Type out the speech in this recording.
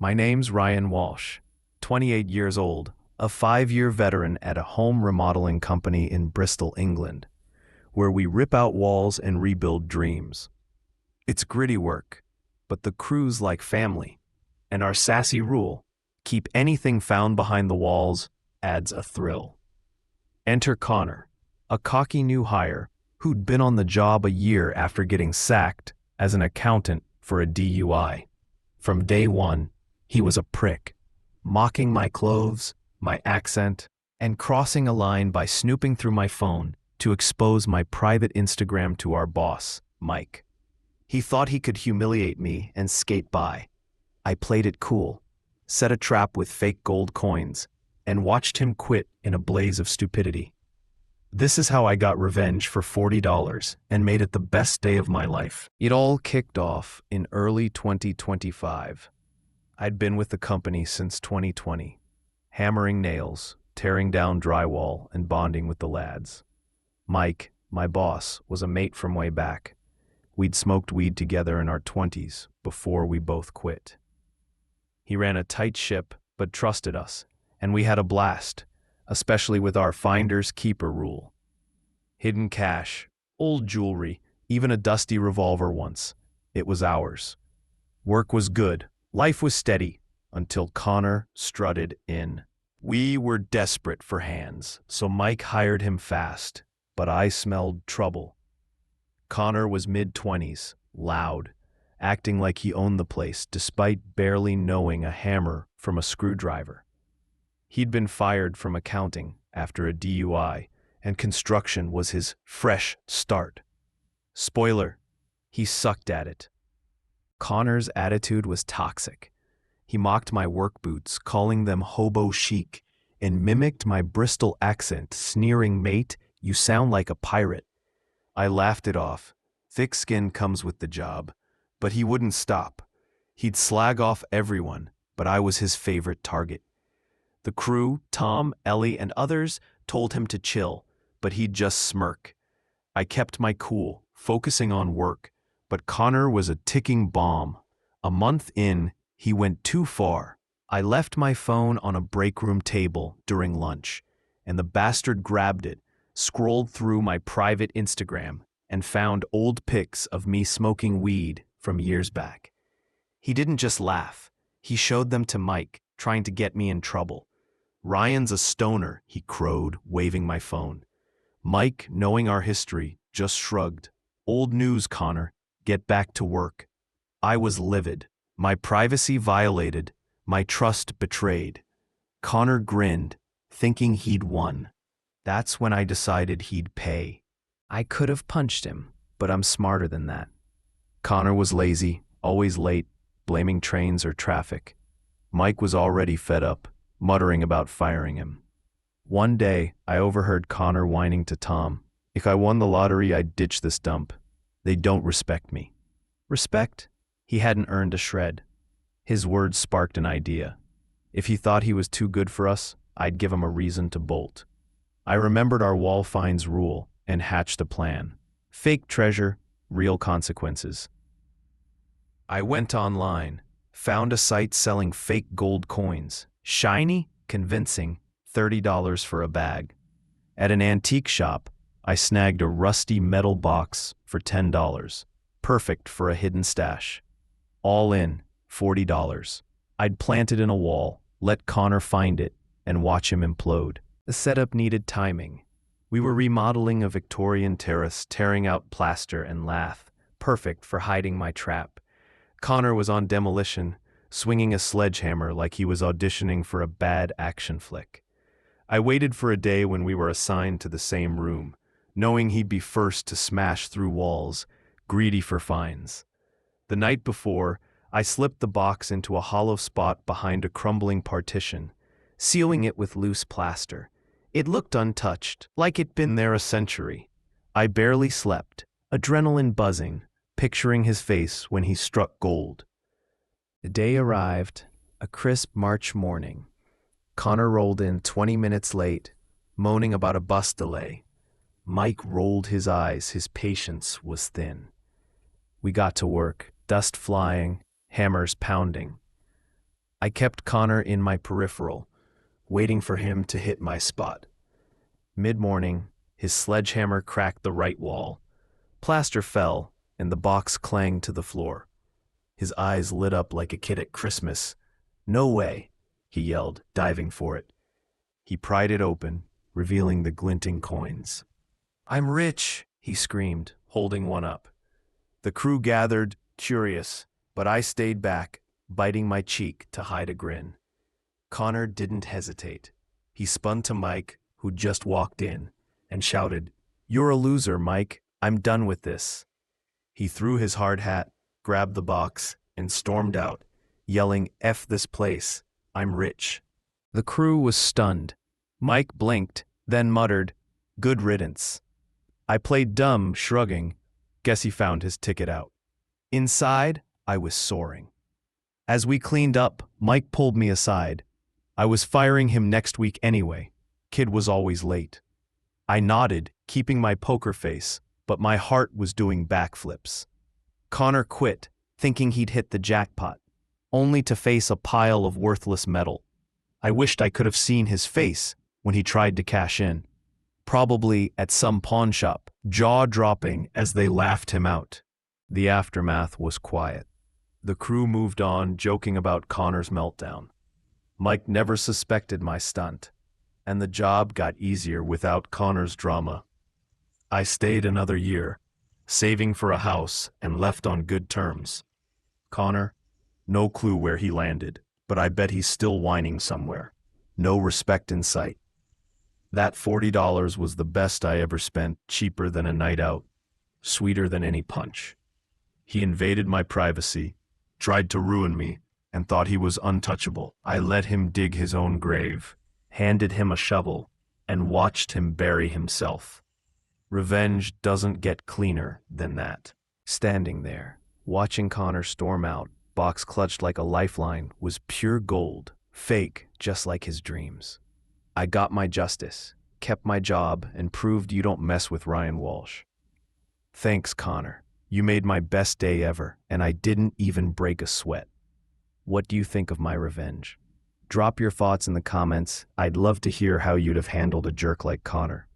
My name's Ryan Walsh, 28 years old, a 5-year veteran at a home remodeling company in Bristol, England, where we rip out walls and rebuild dreams. It's gritty work, but the crew's like family, and our sassy rule, keep anything found behind the walls, adds a thrill. Enter Connor, a cocky new hire who'd been on the job a year after getting sacked as an accountant for a DUI. From day one, he was a prick, mocking my clothes, my accent, and crossing a line by snooping through my phone to expose my private Instagram to our boss, Mike. He thought he could humiliate me and skate by. I played it cool, set a trap with fake gold coins, and watched him quit in a blaze of stupidity. This is how I got revenge for $40 and made it the best day of my life. It all kicked off in early 2025. I'd been with the company since 2020, hammering nails, tearing down drywall, and bonding with the lads. Mike, my boss, was a mate from way back. We'd smoked weed together in our 20s before we both quit. He ran a tight ship, but trusted us, and we had a blast, especially with our finders keeper rule. Hidden cash, old jewelry, even a dusty revolver once. It was ours. Work was good, life was steady, until Connor strutted in. We were desperate for hands, so Mike hired him fast, but I smelled trouble. Connor was mid-20s, loud, acting like he owned the place despite barely knowing a hammer from a screwdriver. He'd been fired from accounting after a DUI, and construction was his fresh start. Spoiler, he sucked at it. Connor's attitude was toxic. He mocked my work boots, calling them hobo chic, and mimicked my Bristol accent, sneering, "Mate, you sound like a pirate." I laughed it off. Thick skin comes with the job. But he wouldn't stop. He'd slag off everyone, but I was his favorite target. The crew, Tom, Ellie, and others, told him to chill, but he'd just smirk. I kept my cool, focusing on work, but Connor was a ticking bomb. A month in, he went too far. I left my phone on a break room table during lunch, and the bastard grabbed it, scrolled through my private Instagram, and found old pics of me smoking weed from years back. He didn't just laugh. He showed them to Mike, trying to get me in trouble. "Ryan's a stoner," he crowed, waving my phone. Mike, knowing our history, just shrugged. "Old news, Connor. Get back to work." I was livid. My privacy violated, my trust betrayed. Connor grinned, thinking he'd won. That's when I decided he'd pay. I could have punched him, but I'm smarter than that. Connor was lazy, always late, blaming trains or traffic. Mike was already fed up, muttering about firing him. One day, I overheard Connor whining to Tom, "If I won the lottery, I'd ditch this dump. They don't respect me." Respect? He hadn't earned a shred. His words sparked an idea. If he thought he was too good for us, I'd give him a reason to bolt. I remembered our wall finds rule and hatched a plan. Fake treasure, real consequences. I went online, found a site selling fake gold coins. Shiny, convincing, $30 for a bag. At an antique shop, I snagged a rusty metal box for $10, perfect for a hidden stash. All in, $40. I'd plant it in a wall, let Connor find it, and watch him implode. The setup needed timing. We were remodeling a Victorian terrace, tearing out plaster and lath, perfect for hiding my trap. Connor was on demolition, swinging a sledgehammer like he was auditioning for a bad action flick. I waited for a day when we were assigned to the same room, knowing he'd be first to smash through walls, greedy for fines. The night before, I slipped the box into a hollow spot behind a crumbling partition, sealing it with loose plaster. It looked untouched, like it'd been there a century. I barely slept, adrenaline buzzing, picturing his face when he struck gold. The day arrived, a crisp March morning. Connor rolled in 20 minutes late, moaning about a bus delay. Mike rolled his eyes, his patience was thin. We got to work, dust flying, hammers pounding. I kept Connor in my peripheral, waiting for him to hit my spot. Mid-morning, his sledgehammer cracked the right wall. Plaster fell, and the box clanged to the floor. His eyes lit up like a kid at Christmas. "No way," he yelled, diving for it. He pried it open, revealing the glinting coins. "I'm rich," he screamed, holding one up. The crew gathered, curious, but I stayed back, biting my cheek to hide a grin. Connor didn't hesitate. He spun to Mike, who'd just walked in, and shouted, "You're a loser, Mike. I'm done with this." He threw his hard hat, grabbed the box, and stormed out, yelling, "F this place. I'm rich." The crew was stunned. Mike blinked, then muttered, "Good riddance." I played dumb, shrugging. Guess he found his ticket out. Inside, I was soaring. As we cleaned up, Mike pulled me aside. I was firing him next week anyway. Kid was always late. I nodded, keeping my poker face, but my heart was doing backflips. Connor quit, thinking he'd hit the jackpot, only to face a pile of worthless metal. I wished I could have seen his face when he tried to cash in. Probably at some pawn shop, jaw-dropping as they laughed him out. The aftermath was quiet. The crew moved on, joking about Connor's meltdown. Mike never suspected my stunt, and the job got easier without Connor's drama. I stayed another year, saving for a house and left on good terms. Connor, no clue where he landed, but I bet he's still whining somewhere. No respect in sight. That $40 was the best I ever spent, cheaper than a night out, sweeter than any punch. He invaded my privacy, tried to ruin me, and thought he was untouchable. I let him dig his own grave, handed him a shovel, and watched him bury himself. Revenge doesn't get cleaner than that. Standing there, watching Connor storm out, box clutched like a lifeline, was pure gold, fake just like his dreams. I got my justice, kept my job, and proved you don't mess with Ryan Walsh. Thanks, Connor. You made my best day ever, and I didn't even break a sweat. What do you think of my revenge? Drop your thoughts in the comments. I'd love to hear how you'd have handled a jerk like Connor.